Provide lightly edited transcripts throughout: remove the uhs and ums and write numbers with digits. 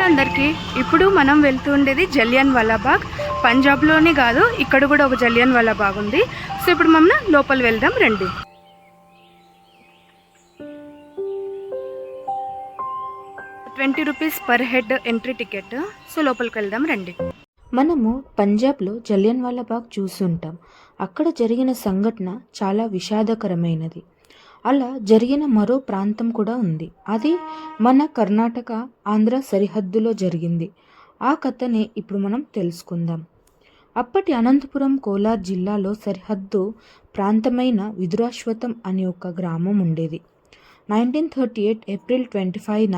అందరికీ ఇప్పుడు మనం వెళ్తూ ఉండేది జలియన్ వాలాబాగ్. పంజాబ్లోనే కాదు, ఇక్కడ కూడా ఒక జలియన్ వాలాబాగ్ ఉంది. సో ఇప్పుడు మనం లోపల వెళ్దాం రండి. ₹20 per head entry ticket. So లోపలికి వెళ్దాం రండి. మనము పంజాబ్లో జలియన్ వాలాబాగ్ చూస్తుంటాం. అక్కడ జరిగిన సంఘటన చాలా విషాదకరమైనది. అలా జరిగిన మరో ప్రాంతం కూడా ఉంది. అది మన కర్ణాటక ఆంధ్ర సరిహద్దులో జరిగింది. ఆ కథనే ఇప్పుడు మనం తెలుసుకుందాం. అప్పటి అనంతపురం కోలార్ జిల్లాలో సరిహద్దు ప్రాంతమైన విదురాశ్వతం అనే ఒక గ్రామం ఉండేది. 1938 ఏప్రిల్ 25న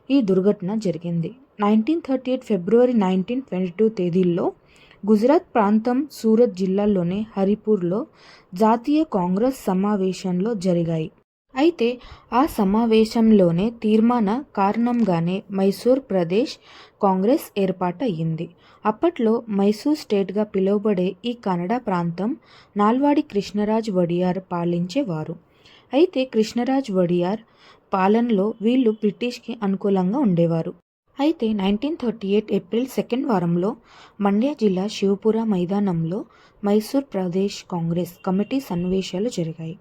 ఈ దుర్ఘటన జరిగింది. 1938 ఫిబ్రవరి 1922 తేదీల్లో గుజరాత్ ప్రాంతం సూరత్ జిల్లాలోని హరిపూర్లో జాతీయ కాంగ్రెస్ సమావేశంలో జరిగాయి. అయితే ఆ సమావేశంలోనే తీర్మాన కారణంగానే మైసూర్ ప్రదేశ్ కాంగ్రెస్ ఏర్పాటు అయ్యింది. అప్పట్లో మైసూర్ స్టేట్గా పిలువబడే ఈ కన్నడ ప్రాంతం నాల్వాడి కృష్ణరాజ్ వడియార్ పాలించేవారు. అయితే కృష్ణరాజ్ వడియార్ పాలనలో వీళ్ళు బ్రిటిష్కి అనుకూలంగా ఉండేవారు. అయితే 1938 ఏప్రిల్ 2వ వారంలో మండ్య జిల్లా శివపుర మైదానంలో మైసూర్ ప్రదేశ్ కాంగ్రెస్ కమిటీ సన్నివేశాలు జరిగాయి.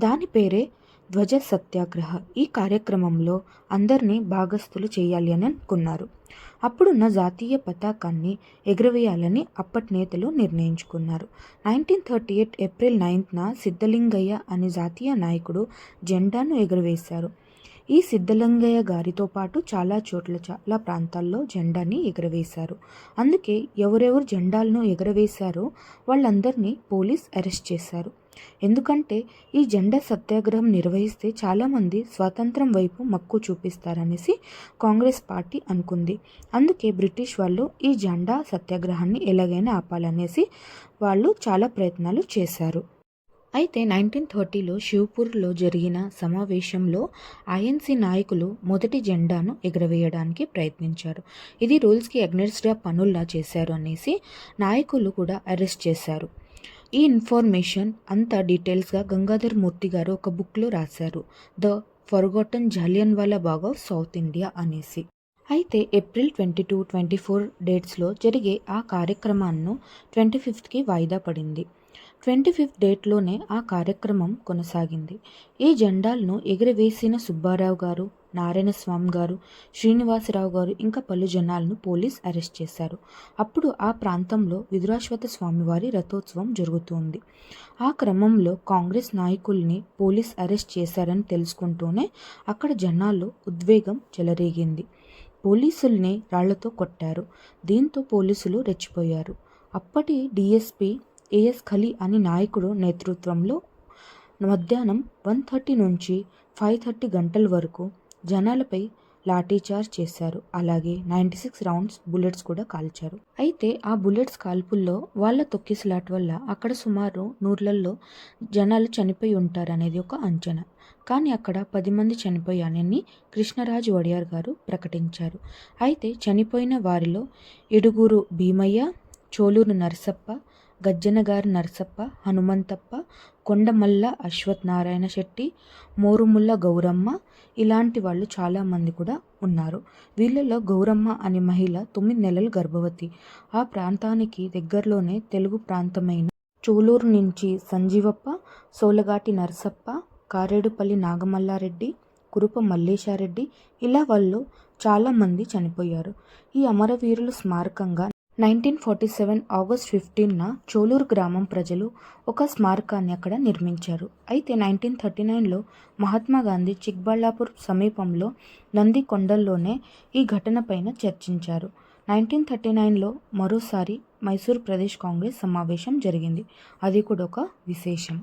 దాని పేరే ధ్వజ సత్యాగ్రహ. ఈ కార్యక్రమంలో అందరినీ భాగస్థులు చేయాలి అని అనుకున్నారు. అప్పుడున్న జాతీయ పతాకాన్ని ఎగురవేయాలని అప్పటి నేతలు నిర్ణయించుకున్నారు. 1938 ఏప్రిల్ 9న సిద్ధలింగయ్య అనే జాతీయ నాయకుడు జెండాను ఎగురవేశారు. ఈ సిద్ధలింగయ్య గారితో పాటు చాలా ప్రాంతాల్లో జెండాని ఎగురవేశారు. అందుకే ఎవరెవరు జెండాలను ఎగురవేశారో వాళ్ళందరినీ పోలీస్ అరెస్ట్ చేశారు. ఎందుకంటే ఈ జెండా సత్యాగ్రహం నిర్వహిస్తే చాలామంది స్వాతంత్రం వైపు మక్కువ చూపిస్తారనేసి కాంగ్రెస్ పార్టీ అనుకుంది. అందుకే బ్రిటిష్ వాళ్ళు ఈ జెండా సత్యాగ్రహాన్ని ఎలాగైనా ఆపాలనేసి వాళ్ళు చాలా ప్రయత్నాలు చేశారు. అయితే 1930లో శివపూర్లో జరిగిన సమావేశంలో ఐఎన్సీ నాయకులు మొదటి జెండాను ఎగురవేయడానికి ప్రయత్నించారు. ఇది రూల్స్కి అగ్నెస్ట్గా పనుల్లా చేశారు అనేసి నాయకులు కూడా అరెస్ట్ చేశారు. ఈ ఇన్ఫర్మేషన్ అంతా డీటెయిల్స్గా గంగాధర్ మూర్తి గారు ఒక బుక్లో రాశారు, the forgotten Jallianwala Bagh of South India అనేసి. అయితే ఏప్రిల్ 22, 24 డేట్స్లో జరిగే ఆ కార్యక్రమాన్ని 25కి వాయిదా పడింది. 25th డేట్లోనే ఆ కార్యక్రమం కొనసాగింది. ఈ జెండాలను ఎగురవేసిన సుబ్బారావు గారు, నారాయణస్వామి గారు, శ్రీనివాసరావు గారు ఇంకా పలు జనాలను పోలీస్ అరెస్ట్ చేశారు. అప్పుడు ఆ ప్రాంతంలో విదురాశ్వత స్వామివారి రథోత్సవం జరుగుతుంది. ఆ క్రమంలో కాంగ్రెస్ నాయకుల్ని పోలీస్ అరెస్ట్ చేశారని తెలుసుకుంటూనే అక్కడ జనాల్లో ఉద్వేగం చెలరేగింది. పోలీసుల్ని రాళ్లతో కొట్టారు. దీంతో పోలీసులు రెచ్చిపోయారు. అప్పటి డిఎస్పీ ఏఎస్ ఖలీ అనే నాయకుడు నేతృత్వంలో మధ్యాహ్నం 1:30 నుంచి 5:30 గంటల వరకు జనాలపై లాఠీచార్జ్ చేశారు. అలాగే 96 రౌండ్స్ బుల్లెట్స్ కూడా కాల్చారు. అయితే ఆ బుల్లెట్స్ కాల్పుల్లో వాళ్ళ తొక్కిసలాట వల్ల అక్కడ సుమారు 100లలో జనాలు చనిపోయి ఉంటారనేది ఒక అంచనా. కానీ అక్కడ 10 మంది చనిపోయారని కృష్ణరాజు వడియార్ గారు ప్రకటించారు. అయితే చనిపోయిన వారిలో ఎడుగురు భీమయ్య, చోలూరు నరసప్ప, గజ్జనగారి నరసప్ప, హనుమంతప్ప, కొండమల్ల అశ్వత్ నారాయణ శెట్టి, మోరుముల్ల గౌరమ్మ ఇలాంటి వాళ్ళు చాలామంది కూడా ఉన్నారు. వీళ్ళలో గౌరమ్మ అనే మహిళ 9 నెలలు గర్భవతి. ఆ ప్రాంతానికి దగ్గరలోనే తెలుగు ప్రాంతమైన చోలూరు నుంచి సంజీవప్ప, సోలగాటి నరసప్ప, కారేడుపల్లి నాగమల్లారెడ్డి, కురుప మల్లేశారెడ్డి ఇలా వాళ్ళు చాలామంది చనిపోయారు. ఈ అమరవీరుల స్మారకంగా 1947 ఆగస్ట్ 15న చోలూరు గ్రామం ప్రజలు ఒక స్మారకాన్ని అక్కడ నిర్మించారు. అయితే 1939లో మహాత్మా గాంధీ చిక్బళ్ళాపూర్ సమీపంలో నందికొండల్లోనే ఈ ఘటన పైన చర్చించారు. 1939లో మరోసారి మైసూర్ ప్రదేశ్ కాంగ్రెస్ సమావేశం జరిగింది. అది కూడా ఒక విశేషం.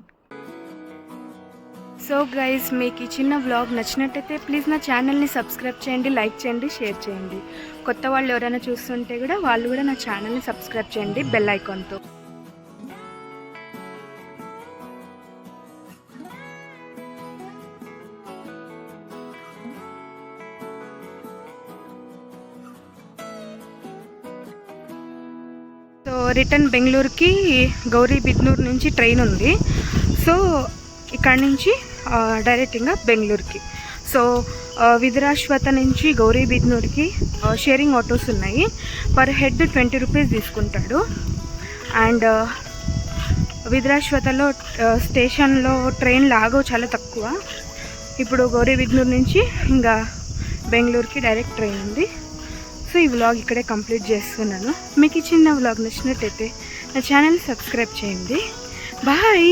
సో గైస్, మీకు ఈ చిన్న వ్లాగ్ నచ్చినట్టయితే ప్లీజ్ నా ఛానల్ని సబ్స్క్రైబ్ చేయండి, లైక్ చేయండి, షేర్ చేయండి. కొత్త వాళ్ళు ఎవరైనా చూస్తుంటే కూడా వాళ్ళు కూడా నా ఛానల్ని సబ్స్క్రైబ్ చేయండి బెల్ ఐకాన్తో. సో రిటర్న్ బెంగళూరుకి గౌరీబిద్నూర్ నుంచి ట్రైన్ ఉంది. సో ఇక్కడ నుంచి డైరెక్ట్గా బెంగళూరుకి. సో విధురాశ్వత నుంచి గౌరీబిద్నూర్కి షేరింగ్ ఆటోస్ ఉన్నాయి. పర్ హెడ్ 20 రూపీస్ తీసుకుంటాడు. అండ్ విధురాశ్వతలో స్టేషన్లో ట్రైన్ లాగో చాలా తక్కువ. ఇప్పుడు గౌరీబిద్నూర్ నుంచి ఇంకా బెంగళూరుకి డైరెక్ట్ ట్రైన్ ఉంది. సో ఈ వ్లాగ్ ఇక్కడే కంప్లీట్ చేస్తున్నాను. మీకు ఈ చిన్న వ్లాగ్ నచ్చినట్టయితే నా ఛానల్ సబ్స్క్రైబ్ చేయండి. బాయ్.